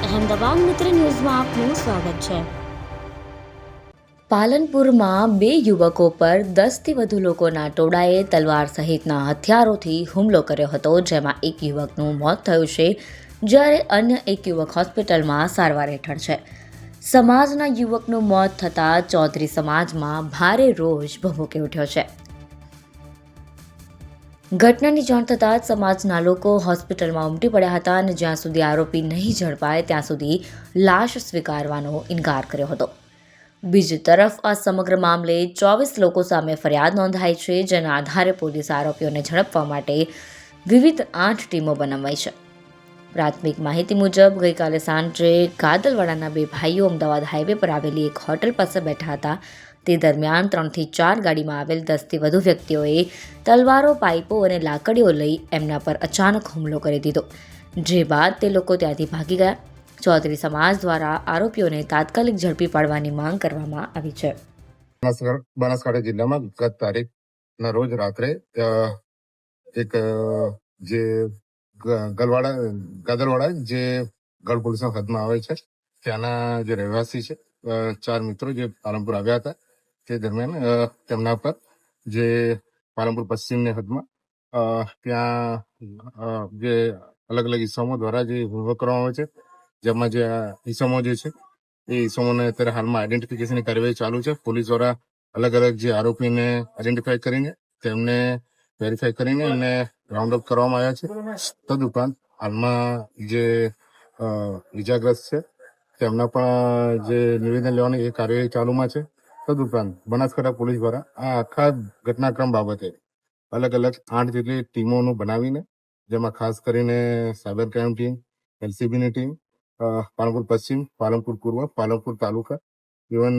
અહેમદાબાદ મિત્ર ન્યૂઝમાં આપનું સ્વાગત છે। પાલનપુરમાં 2 યુવકો પર 10થી વધુ લોકોના ટોળાએ તલવાર સહિતના હથિયારોથી હુમલો કર્યો હતો, જેમાં એક યુવકનું મોત થયું છે, જ્યારે અન્ય એક યુવક હોસ્પિટલમાં સારવાર હેઠળ છે। સમાજના યુવકનું મોત થતાં ચૌધરી સમાજમાં ભારે રોષ ભભૂકી ઉઠ્યો છે। ઘટનાની જાણ થતાં જ સમાજના લોકો હોસ્પિટલમાં ઉમટી પડ્યા હતા અને જ્યાં સુધી આરોપી નહીં ઝડપાય ત્યાં સુધી લાશ સ્વીકારવાનો ઇનકાર કર્યો હતો। બીજી તરફ આ સમગ્ર મામલે 24 લોકો સામે ફરિયાદ નોંધાઈ છે, જેના આધારે પોલીસ આરોપીઓને ઝડપવા માટે વિવિધ 8 ટીમો બનાવાઈ છે। પ્રાથમિક માહિતી મુજબ ગઈકાલે સાંજે ગાદલવાડાના 2 ભાઈઓ અમદાવાદ હાઈવે પર આવેલી એક હોટલ પાસે બેઠા હતા। તે દરમિયાન 3 થી 4 ગાડીમાં આવેલ 10થી વધુ વ્યક્તિઓએ તલવારો, પાઇપો અને લાકડીઓ લઈ એમના પર અચાનક હુમલો કરી દીધો, જે બાદ તે લોકો ત્યાંથી ભાગી ગયા। ચૌધરી સમાજ દ્વારા આરોપીઓને તાત્કાલિક ઝડપી પાડવાની માંગ કરવામાં આવી છે। બનાસકાંઠા જિલ્લામાં ગત તારીખના રોજ રાત્રે એક જે ગાદલવાડા જે ગઢ પોલીસના હદમાં આવે છે ત્યાંના જે રહેવાસી છે 4 મિત્રો જે પાલનપુર આવ્યા હતા, તે દરમિયાન તેમના પર જે પાલનપુર પશ્ચિમની હદમાં ત્યાં જે અલગ અલગ ઇસમો દ્વારા જે હુમલો કરવામાં આવે છે, જેમાં જે ઇસમો જે છે એ ઇસમોને અત્યારે હાલમાં આઈડેન્ટિફિકેશનની કાર્યવાહી ચાલુ છે। પોલીસ દ્વારા અલગ અલગ જે આરોપીને આઈડેન્ટિફાઈ કરીને તેમને વેરીફાઈ કરીને એમને રાઉન્ડ અપ કરવામાં આવ્યા છે। તદુપરાંત હાલમાં જે ઇજાગ્રસ્ત છે તેમના પણ જે નિવેદન લેવાની એ કાર્યવાહી ચાલુમાં છે। તદુપરાંત બનાસકાંઠા પોલીસ દ્વારા આ આખા ઘટનાક્રમ બાબતે અલગ અલગ 8 જેટલી ટીમોનું બનાવીને, જેમાં ખાસ કરીને સાયબર ક્રાઇમ ટીમ, એલસીબીની ટીમ, પાલનપુર પશ્ચિમ, પાલનપુર પૂર્વ, પાલનપુર તાલુકા, ઇવન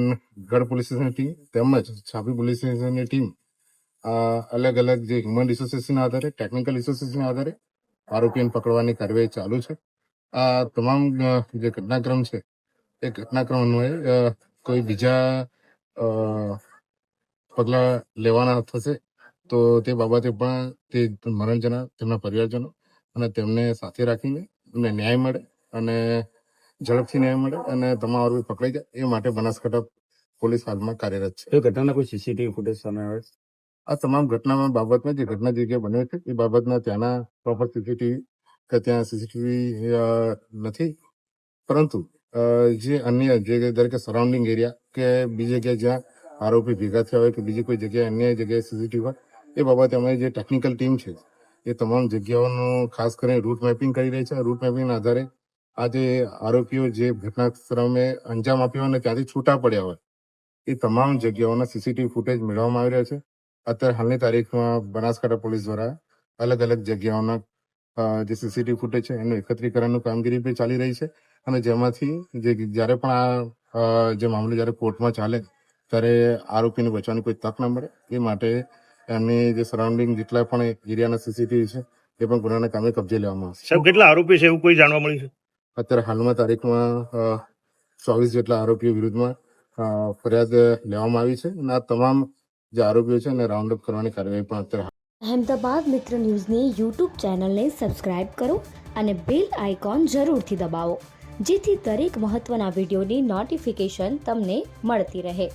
ગઢ પોલીસ સ્ટેશનની ટીમ તેમજ છાપી પોલીસ સ્ટેશનની ટીમ અલગ અલગ જે હ્યુમન રિસોર્સિસના આધારે, ટેકનિકલ રિસોર્સિસના આધારે આરોપીઓને પકડવાની કાર્યવાહી ચાલુ છે। આ તમામ જે ઘટનાક્રમ છે એ ઘટનાક્રમ અન્વયે કોઈ બીજા પગલાં લેવાના થશે તો તે બાબતે પણ તે મરણજના તેમના પરિવારજનો અને તેમને સાથે રાખીને એમને ન્યાય મળે અને ઝડપથી ન્યાય મળે અને તમામ આરોપી પકડાઈ જાય એ માટે બનાસકાંઠા પોલીસ હાલમાં કાર્યરત છે। એ ઘટનાના કોઈ સીસીટીવી ફૂટેજ સામે આવે છે? આ તમામ ઘટનામાં બાબતમાં જે ઘટના જગ્યાએ બન્યો છે એ બાબતના ત્યાંના પ્રોપર સીસીટીવી કે ત્યાં સીસીટીવી નથી, પરંતુ જે અન્ય જે દરેક સરાઉન્ડિંગ એરિયા કે બીજી જગ્યાએ જ્યાં આરોપી ભેગા થયા હોય કે બીજી કોઈ જગ્યાએ અન્ય જગ્યાએ સીસીટીવી હોય એ બાબતે અમારી જે ટેકનિકલ ટીમ છે એ તમામ જગ્યાઓનું ખાસ કરીને રૂટ મેપિંગ કરી રહી છે। રૂટ મેપિંગના આધારે આ જે આરોપીઓ જે ઘટનાસ્થળે અંજામ આપ્યો અને ત્યાંથી છૂટા પડ્યા હોય એ તમામ જગ્યાઓના સીસીટીવી ફૂટેજ મેળવવામાં આવી રહ્યા છે। અત્યારે હાલની તારીખમાં બનાસકાંઠા પોલીસ દ્વારા અલગ અલગ જગ્યાઓના જે સીસીટીવી ફૂટેજ છે એનું એકત્રીકરણનું કામગીરી પણ ચાલી રહી છે અને જેમાંથી જ્યારે પણ આ જે મામલો જ્યારે કોર્ટમાં ચાલે ત્યારે આરોપીને બચવાની કોઈ તક ના મળે એ માટે એમની જે સરાઉન્ડિંગ જેટલા પણ એરિયાના સીસીટીવી છે એ પણ ગુનાના કામે કબજે લેવામાં આવશે। સાહેબ, કેટલા આરોપી છે એવું કોઈ જાણવા મળ્યું છે? અત્યારે હાલમાં તારીખમાં 24 જેટલા આરોપીઓ વિરુદ્ધમાં ફરિયાદ લેવામાં આવી છે અને આ તમામ જે આરોપીઓ છે એને રાઉન્ડ અપ કરવાની કાર્યવાહી પણ અત્યારે અહેમદાબાદ મિત્ર ન્યૂઝની યુટ્યુબ ચેનલને સબસ્ક્રાઇબ કરો અને બેલ આઇકોન જરૂરથી દબાવો, જેથી દરેક મહત્વના વિડીયોની નોટિફિકેશન તમને મળતી રહે।